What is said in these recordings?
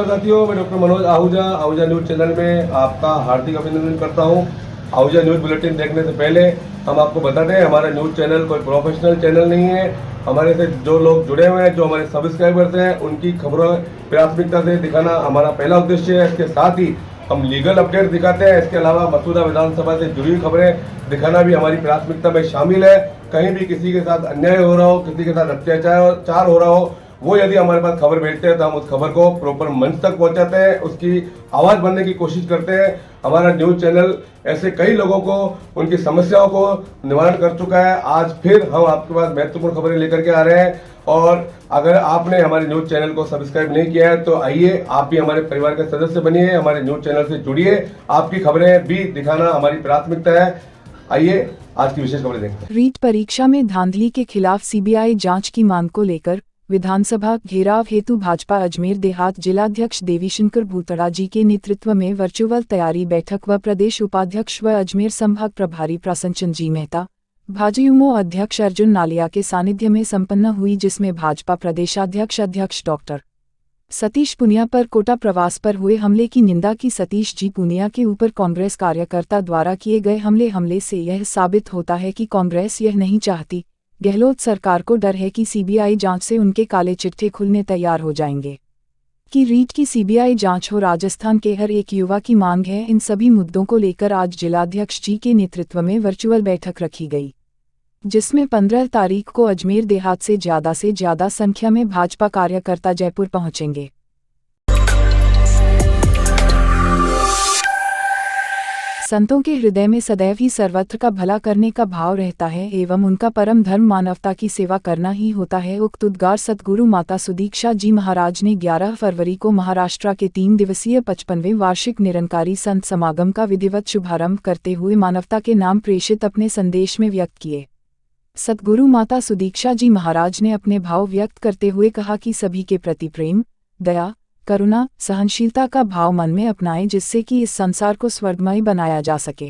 साथियों, मैं doctor Manoj Ahuja Ahuja news channel में आपका हार्दिक अभिनंदन करता हूं। आहूजा न्यूज़ बुलेटिन देखने से पहले हम आपको बता दें, हमारा न्यूज़ चैनल कोई प्रोफेशनल चैनल नहीं है। हमारे से जो लोग जुड़े हुए हैं, जो हमारे सब्सक्राइबर्स हैं, उनकी खबरों प्राथमिकता से दिखाना हमारा पहला उद्देश्य है। इसके साथ ही हम लीगल अपडेट दिखाते हैं। इसके अलावा मसूदा विधानसभा से जुड़ी खबरें दिखाना भी हमारी प्राथमिकता में शामिल है। कहीं भी किसी के साथ अन्याय हो रहा हो, किसी के साथ अत्याचार हो रहा हो, वो यदि हमारे पास खबर भेजते हैं तो हम उस खबर को प्रॉपर मंच तक पहुंचाते हैं, उसकी आवाज बनने की कोशिश करते हैं। हमारा न्यूज चैनल ऐसे कई लोगों को उनकी समस्याओं को निवारण कर चुका है। आज फिर हम आपके पास महत्वपूर्ण खबरें लेकर के आ रहे हैं। और अगर आपने हमारे न्यूज चैनल को सब्सक्राइब नहीं किया है तो आइए, आप भी हमारे परिवार के सदस्य बनिए, हमारे न्यूज चैनल से जुड़िए। आपकी खबरें भी दिखाना हमारी प्राथमिकता है। आइए आज की विशेष खबरें देखते हैं। रीट परीक्षा में धांधली के खिलाफ सीबीआई जांच की मांग को लेकर विधानसभा घेराव हेतु भाजपा अजमेर देहात जिलाध्यक्ष देवीशंकर भूतड़ा जी के नेतृत्व में वर्चुअल तैयारी बैठक व प्रदेश उपाध्यक्ष व अजमेर संभाग प्रभारी प्रसन्नचंद जी मेहता, भाजयुमो अध्यक्ष अर्जुन नालिया के सानिध्य में संपन्न हुई, जिसमें भाजपा प्रदेशाध्यक्ष डॉक्टर सतीश पुनिया पर कोटा प्रवास पर हुए हमले की निंदा की। सतीश जी पुनिया के ऊपर कांग्रेस कार्यकर्ता द्वारा किए गए हमले से यह साबित होता है कि कांग्रेस यह नहीं चाहती, गहलोत सरकार को डर है कि सीबीआई जांच से उनके काले चिट्ठे खुलने तैयार हो जाएंगे। कि रीट की सीबीआई जांच हो, राजस्थान के हर एक युवा की मांग है। इन सभी मुद्दों को लेकर आज जिलाध्यक्ष जी के नेतृत्व में वर्चुअल बैठक रखी गई, जिसमें 15 तारीख को अजमेर देहात से ज्यादा संख्या में भाजपा कार्यकर्ता जयपुर पहुंचेंगे। संतों के हृदय में सदैव ही सर्वत्र का भला करने का भाव रहता है एवं उनका परम धर्म मानवता की सेवा करना ही होता है। उक्त उद्गार सद्गुरु माता सुदीक्षा जी महाराज ने 11 फरवरी को महाराष्ट्र के 3 दिवसीय 55वें वार्षिक निरंकारी संत समागम का विधिवत शुभारंभ करते हुए मानवता के नाम प्रेषित अपने संदेश में व्यक्त किए। सद्गुरु माता सुदीक्षा जी महाराज ने अपने भाव व्यक्त करते हुए कहा कि सभी के प्रति प्रेम, दया, करुणा, सहनशीलता का भाव मन में अपनाएं, जिससे कि इस संसार को स्वर्गमय बनाया जा सके।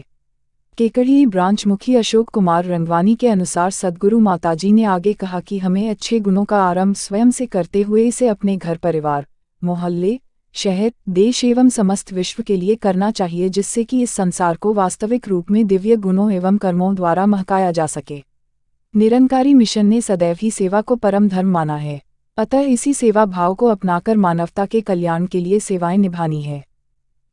केकड़ी ब्रांच मुखी अशोक कुमार रंगवानी के अनुसार सद्गुरु माताजी ने आगे कहा कि हमें अच्छे गुणों का आरंभ स्वयं से करते हुए इसे अपने घर परिवार, मोहल्ले, शहर, देश एवं समस्त विश्व के लिए करना चाहिए, जिससे कि इस संसार को वास्तविक रूप में दिव्य गुणों एवं कर्मों द्वारा महकाया जा सके। निरंकारी मिशन ने सदैव ही सेवा को परम धर्म माना है, अतः इसी सेवा भाव को अपनाकर मानवता के कल्याण के लिए सेवाएं निभानी है।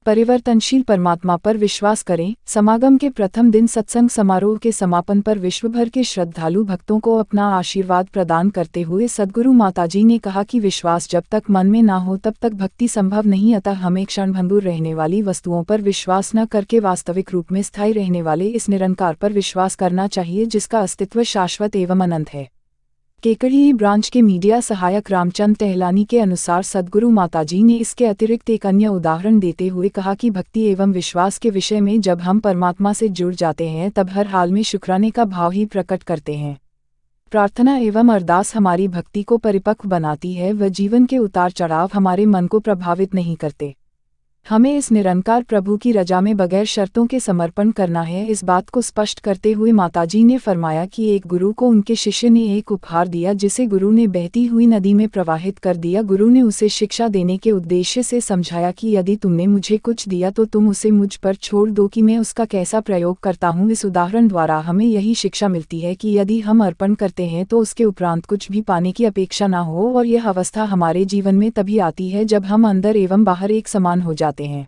परिवर्तनशील परमात्मा पर विश्वास करें। समागम के प्रथम दिन सत्संग समारोह के समापन पर विश्व भर के श्रद्धालु भक्तों को अपना आशीर्वाद प्रदान करते हुए सद्गुरु माताजी ने कहा कि विश्वास जब तक मन में ना हो तब तक भक्ति संभव नहीं, अतः हमें क्षणभंगुर रहने वाली वस्तुओं पर विश्वास न करके वास्तविक रूप में स्थायी रहने वाले इस निरंकार पर विश्वास करना चाहिए, जिसका अस्तित्व शाश्वत एवं अनंत है। केकड़ी ब्रांच के मीडिया सहायक रामचंद टहलानी के अनुसार सद्गुरु माताजी ने इसके अतिरिक्त एक अन्य उदाहरण देते हुए कहा कि भक्ति एवं विश्वास के विषय में जब हम परमात्मा से जुड़ जाते हैं तब हर हाल में शुक्राने का भाव ही प्रकट करते हैं। प्रार्थना एवं अरदास हमारी भक्ति को परिपक्व बनाती है व जीवन के उतार चढ़ाव हमारे मन को प्रभावित नहीं करते। हमें इस निरंकार प्रभु की रजा में बगैर शर्तों के समर्पण करना है। इस बात को स्पष्ट करते हुए माताजी ने फरमाया कि एक गुरु को उनके शिष्य ने एक उपहार दिया, जिसे गुरु ने बहती हुई नदी में प्रवाहित कर दिया। गुरु ने उसे शिक्षा देने के उद्देश्य से समझाया कि यदि तुमने मुझे कुछ दिया तो तुम उसे मुझ पर छोड़ दो कि मैं उसका कैसा प्रयोग करता हूँ। इस उदाहरण द्वारा हमें यही शिक्षा मिलती है कि यदि हम अर्पण करते हैं तो उसके उपरांत कुछ भी पाने की अपेक्षा न हो, और यह अवस्था हमारे जीवन में तभी आती है जब हम अंदर एवं बाहर एक समान हो जाते हैं।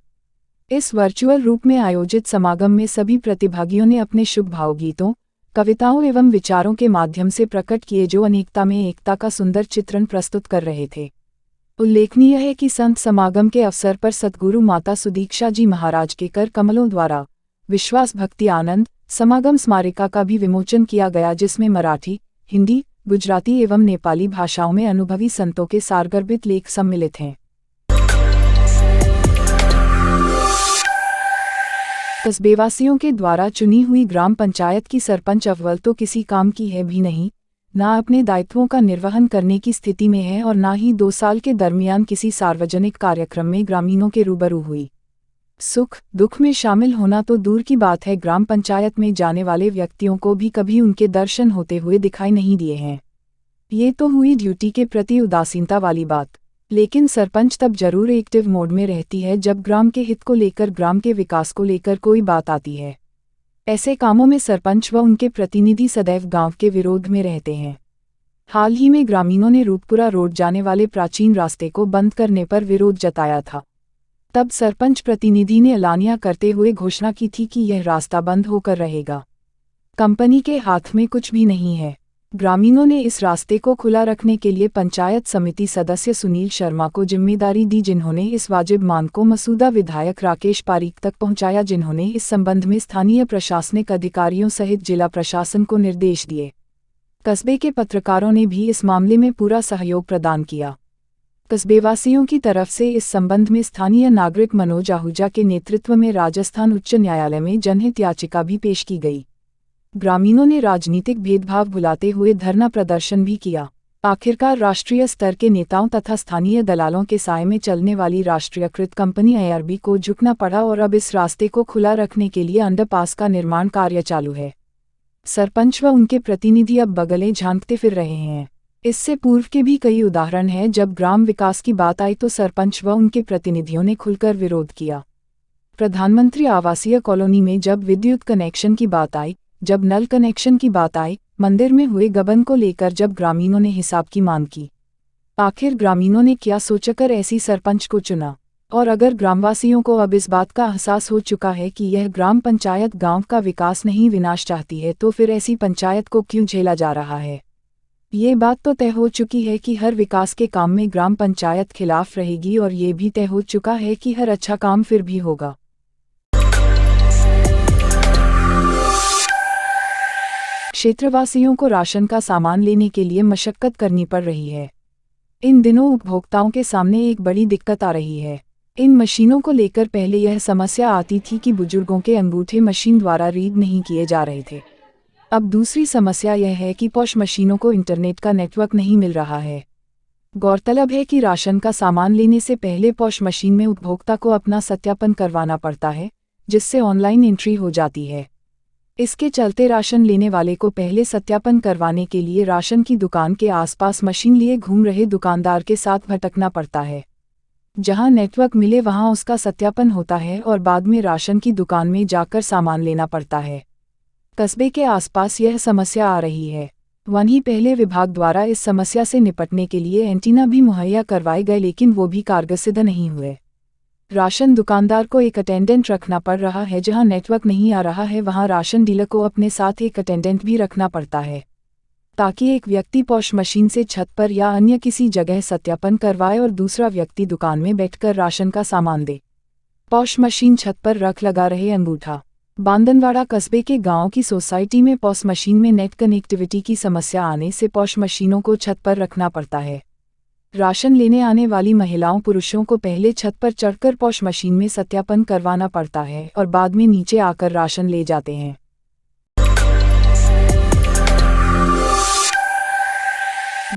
इस वर्चुअल रूप में आयोजित समागम में सभी प्रतिभागियों ने अपने शुभ भाव गीतों, कविताओं एवं विचारों के माध्यम से प्रकट किए, जो अनेकता में एकता का सुंदर चित्रण प्रस्तुत कर रहे थे। उल्लेखनीय है कि संत समागम के अवसर पर सद्गुरु माता सुदीक्षा जी महाराज के कर कमलों द्वारा विश्वास भक्ति आनंद समागम स्मारिका का भी विमोचन किया गया, जिसमें मराठी, हिंदी, गुजराती एवं नेपाली भाषाओं में अनुभवी संतों के सारगर्भित लेख सम्मिलित हैं। कस्बेवासियों के द्वारा चुनी हुई ग्राम पंचायत की सरपंच अव्वल तो किसी काम की है भी नहीं, ना अपने दायित्वों का निर्वहन करने की स्थिति में है और ना ही 2 साल के दरमियान किसी सार्वजनिक कार्यक्रम में ग्रामीणों के रूबरू हुई। सुख दुख में शामिल होना तो दूर की बात है, ग्राम पंचायत में जाने वाले व्यक्तियों को भी कभी उनके दर्शन होते हुए दिखाई नहीं दिए हैं। ये तो हुई ड्यूटी के प्रति उदासीनता वाली बात। लेकिन सरपंच तब जरूर एक्टिव मोड में रहती है जब ग्राम के हित को लेकर, ग्राम के विकास को लेकर कोई बात आती है। ऐसे कामों में सरपंच व उनके प्रतिनिधि सदैव गांव के विरोध में रहते हैं। हाल ही में ग्रामीणों ने रूपपुरा रोड जाने वाले प्राचीन रास्ते को बंद करने पर विरोध जताया था। तब सरपंच प्रतिनिधि ने एलानिया करते हुए घोषणा की थी कि यह रास्ता बंद होकर रहेगा। कंपनी के हाथ में कुछ भी नहीं है। ग्रामीणों ने इस रास्ते को खुला रखने के लिए पंचायत समिति सदस्य सुनील शर्मा को जिम्मेदारी दी, जिन्होंने इस वाजिब मांग को मसूदा विधायक राकेश पारीक तक पहुंचाया, जिन्होंने इस संबंध में स्थानीय प्रशासनिक अधिकारियों सहित जिला प्रशासन को निर्देश दिए। कस्बे के पत्रकारों ने भी इस मामले में पूरा सहयोग प्रदान किया। कस्बेवासियों की तरफ से इस संबंध में स्थानीय नागरिक मनोज आहूजा के नेतृत्व में राजस्थान उच्च न्यायालय में जनहित याचिका भी पेश की गई। ग्रामीणों ने राजनीतिक भेदभाव भुलाते हुए धरना प्रदर्शन भी किया। आखिरकार राष्ट्रीय स्तर के नेताओं तथा स्थानीय दलालों के साए में चलने वाली राष्ट्रीयकृत कंपनी ARB को झुकना पड़ा और अब इस रास्ते को खुला रखने के लिए अंडरपास का निर्माण कार्य चालू है। सरपंच व उनके प्रतिनिधि अब बगलें झांकते फिर रहे हैं। इससे पूर्व के भी कई उदाहरण हैं जब ग्राम विकास की बात आई तो सरपंच व उनके प्रतिनिधियों ने खुलकर विरोध किया। प्रधानमंत्री आवासीय कॉलोनी में जब विद्युत कनेक्शन की बात आई, जब नल कनेक्शन की बात आई, मंदिर में हुए गबन को लेकर जब ग्रामीणों ने हिसाब की मांग की, आखिर ग्रामीणों ने क्या सोचकर ऐसी सरपंच को चुना? और अगर ग्रामवासियों को अब इस बात का एहसास हो चुका है कि यह ग्राम पंचायत गांव का विकास नहीं विनाश चाहती है, तो फिर ऐसी पंचायत को क्यों झेला जा रहा है? ये बात तो तय हो चुकी है कि हर विकास के काम में ग्राम पंचायत खिलाफ रहेगी और ये भी तय हो चुका है कि हर अच्छा काम फिर भी होगा। क्षेत्रवासियों को राशन का सामान लेने के लिए मशक्कत करनी पड़ रही है। इन दिनों उपभोक्ताओं के सामने एक बड़ी दिक्कत आ रही है। इन मशीनों को लेकर पहले यह समस्या आती थी कि बुजुर्गों के अंगूठे मशीन द्वारा रीड नहीं किए जा रहे थे। अब दूसरी समस्या यह है कि पॉश मशीनों को इंटरनेट का नेटवर्क नहीं मिल रहा है। गौरतलब है कि राशन का सामान लेने से पहले पॉश मशीन में उपभोक्ता को अपना सत्यापन करवाना पड़ता है, जिससे ऑनलाइन एंट्री हो जाती है। इसके चलते राशन लेने वाले को पहले सत्यापन करवाने के लिए राशन की दुकान के आसपास मशीन लिए घूम रहे दुकानदार के साथ भटकना पड़ता है। जहां नेटवर्क मिले वहां उसका सत्यापन होता है और बाद में राशन की दुकान में जाकर सामान लेना पड़ता है। कस्बे के आसपास यह समस्या आ रही है। वहीं पहले विभाग द्वारा इस समस्या से निपटने के लिए एंटीना भी मुहैया करवाए गए, लेकिन वो भी कारगर सिद्ध नहीं हुए। राशन दुकानदार को एक अटेंडेंट रखना पड़ रहा है। जहां नेटवर्क नहीं आ रहा है वहां राशन डीलर को अपने साथ एक अटेंडेंट भी रखना पड़ता है, ताकि एक व्यक्ति पॉश मशीन से छत पर या अन्य किसी जगह सत्यापन करवाए और दूसरा व्यक्ति दुकान में बैठकर राशन का सामान दे। पॉश मशीन छत पर रख लगा रहे अंगूठा। बांदनवाड़ा कस्बे के गांव की सोसाइटी में पॉश मशीन में नेट कनेक्टिविटी की समस्या आने से पॉश मशीनों को छत पर रखना पड़ता है। राशन लेने आने वाली महिलाओं पुरुषों को पहले छत पर चढ़कर पॉश मशीन में सत्यापन करवाना पड़ता है और बाद में नीचे आकर राशन ले जाते हैं।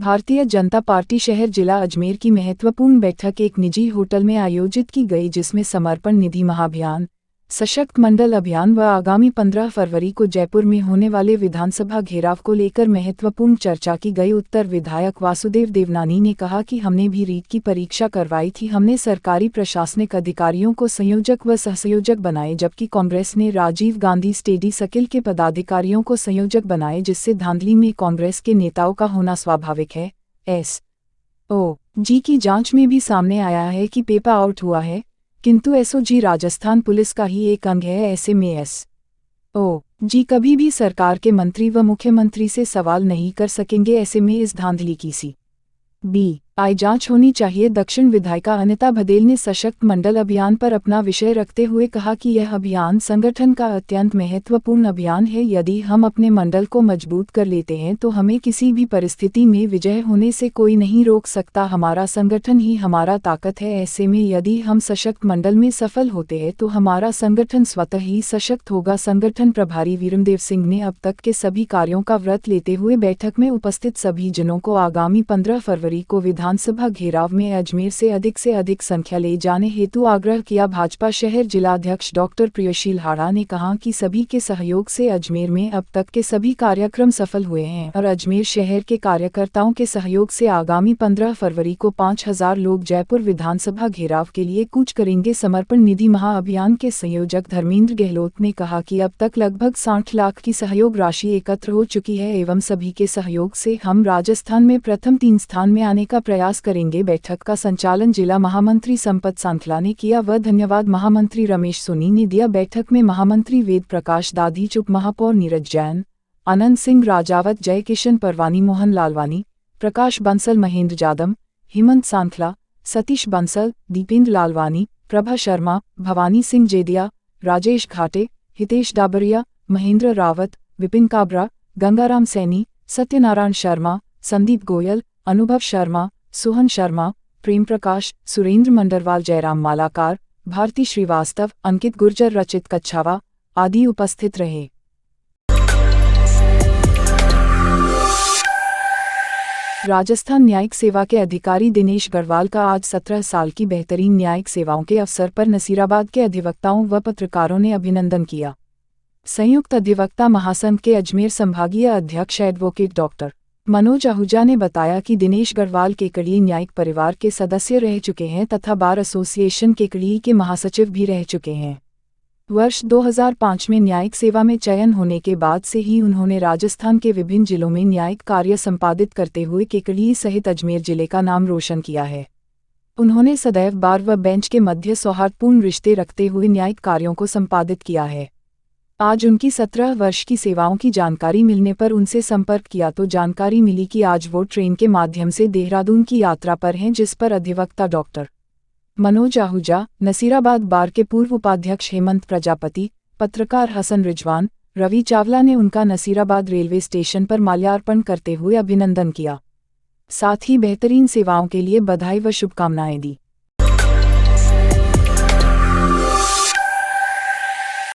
भारतीय जनता पार्टी शहर जिला अजमेर की महत्वपूर्ण बैठक एक निजी होटल में आयोजित की गई, जिसमें समर्पण निधि महाअभियान, सशक्त मंडल अभियान व आगामी 15 फरवरी को जयपुर में होने वाले विधानसभा घेराव को लेकर महत्वपूर्ण चर्चा की गई। उत्तर विधायक वासुदेव देवनानी ने कहा कि हमने भी रीट की परीक्षा करवाई थी। हमने सरकारी प्रशासनिक अधिकारियों को संयोजक व सहसंयोजक बनाए, जबकि कांग्रेस ने राजीव गांधी स्टेडी स्किल के पदाधिकारियों को संयोजक बनाए, जिससे धांधली में कांग्रेस के नेताओं का होना स्वाभाविक है। SOG की जांच में भी सामने आया है कि पेपर आउट हुआ है, किंतु SOG राजस्थान पुलिस का ही एक अंग है। ऐसे में SOG कभी भी सरकार के मंत्री व मुख्यमंत्री से सवाल नहीं कर सकेंगे। ऐसे में इस धांधली की CBI जांच होनी चाहिए। दक्षिण विधायिका अनिता बघेल ने सशक्त मंडल अभियान पर अपना विषय रखते हुए कहा कि यह अभियान संगठन का अत्यंत महत्वपूर्ण अभियान है। यदि हम अपने मंडल को मजबूत कर लेते हैं तो हमें किसी भी परिस्थिति में विजय होने से कोई नहीं रोक सकता। हमारा संगठन ही हमारा ताकत है। ऐसे में यदि हम सशक्त मंडल में सफल होते हैं तो हमारा संगठन स्वतः ही सशक्त होगा। संगठन प्रभारी वीरमदेव सिंह ने अब तक के सभी कार्यों का व्रत लेते हुए बैठक में उपस्थित सभी जनों को आगामी 15 फरवरी को विधानसभा घेराव में अजमेर से अधिक संख्या ले जाने हेतु आग्रह किया। भाजपा शहर जिलाध्यक्ष डॉक्टर प्रियशील हाड़ा ने कहा कि सभी के सहयोग से अजमेर में अब तक के सभी कार्यक्रम सफल हुए हैं और अजमेर शहर के कार्यकर्ताओं के सहयोग से आगामी 15 फरवरी को 5000 लोग जयपुर विधानसभा घेराव के लिए कूच करेंगे। समर्पण निधि महाअभियान के संयोजक धर्मेंद्र गहलोत ने कहा कि अब तक लगभग 60 लाख की सहयोग राशि एकत्र हो चुकी है एवं सभी के सहयोग से हम राजस्थान में प्रथम 3 स्थान में आने का प्रयास करेंगे। बैठक का संचालन जिला महामंत्री संपत सांथला ने किया व धन्यवाद महामंत्री रमेश सोनी ने दिया। बैठक में महामंत्री वेद प्रकाश दाधीच, उप महापौर नीरज जैन, आनंद सिंह राजावत, जय किशन परवानी, मोहन लालवानी, प्रकाश बंसल, महेंद्र जादम, हेमंत सांथला, सतीश बंसल, दीपेंद्र लालवानी, प्रभा शर्मा, भवानी सिंह जेदिया, राजेश घाटे, हितेश डाबरिया, महेंद्र रावत, विपिन काबरा, गंगाराम सैनी, सत्यनारायण शर्मा, संदीप गोयल, अनुभव शर्मा, सोहन शर्मा, प्रेम प्रकाश, सुरेंद्र मंडरवाल, जयराम मालाकार, भारती श्रीवास्तव, अंकित गुर्जर, रचित कच्छावा आदि उपस्थित रहे। राजस्थान न्यायिक सेवा के अधिकारी दिनेश गढ़वाल का आज 17 साल की बेहतरीन न्यायिक सेवाओं के अवसर पर नसीराबाद के अधिवक्ताओं व पत्रकारों ने अभिनंदन किया। संयुक्त अधिवक्ता महासंघ के अजमेर संभागीय अध्यक्ष एडवोकेट डॉक्टर मनोज आहूजा ने बताया कि दिनेश गढ़वाल केकड़ी न्यायिक परिवार के सदस्य रह चुके हैं तथा बार एसोसिएशन केकड़ी के महासचिव भी रह चुके हैं। वर्ष 2005 में न्यायिक सेवा में चयन होने के बाद से ही उन्होंने राजस्थान के विभिन्न जिलों में न्यायिक कार्य संपादित करते हुए केकड़ी सहित अजमेर जिले का नाम रोशन किया है। उन्होंने सदैव बार व बेंच के मध्य सौहार्दपूर्ण रिश्ते रखते हुए न्यायिक कार्यों को संपादित किया है। आज उनकी 17 वर्ष की सेवाओं की जानकारी मिलने पर उनसे संपर्क किया तो जानकारी मिली कि आज वो ट्रेन के माध्यम से देहरादून की यात्रा पर हैं, जिस पर अधिवक्ता डॉक्टर मनोज आहूजा, नसीराबाद बार के पूर्व उपाध्यक्ष हेमंत प्रजापति, पत्रकार हसन रिजवान, रवि चावला ने उनका नसीराबाद रेलवे स्टेशन पर माल्यार्पण करते हुए अभिनंदन किया। साथ ही बेहतरीन सेवाओं के लिए बधाई व शुभकामनाएं दी।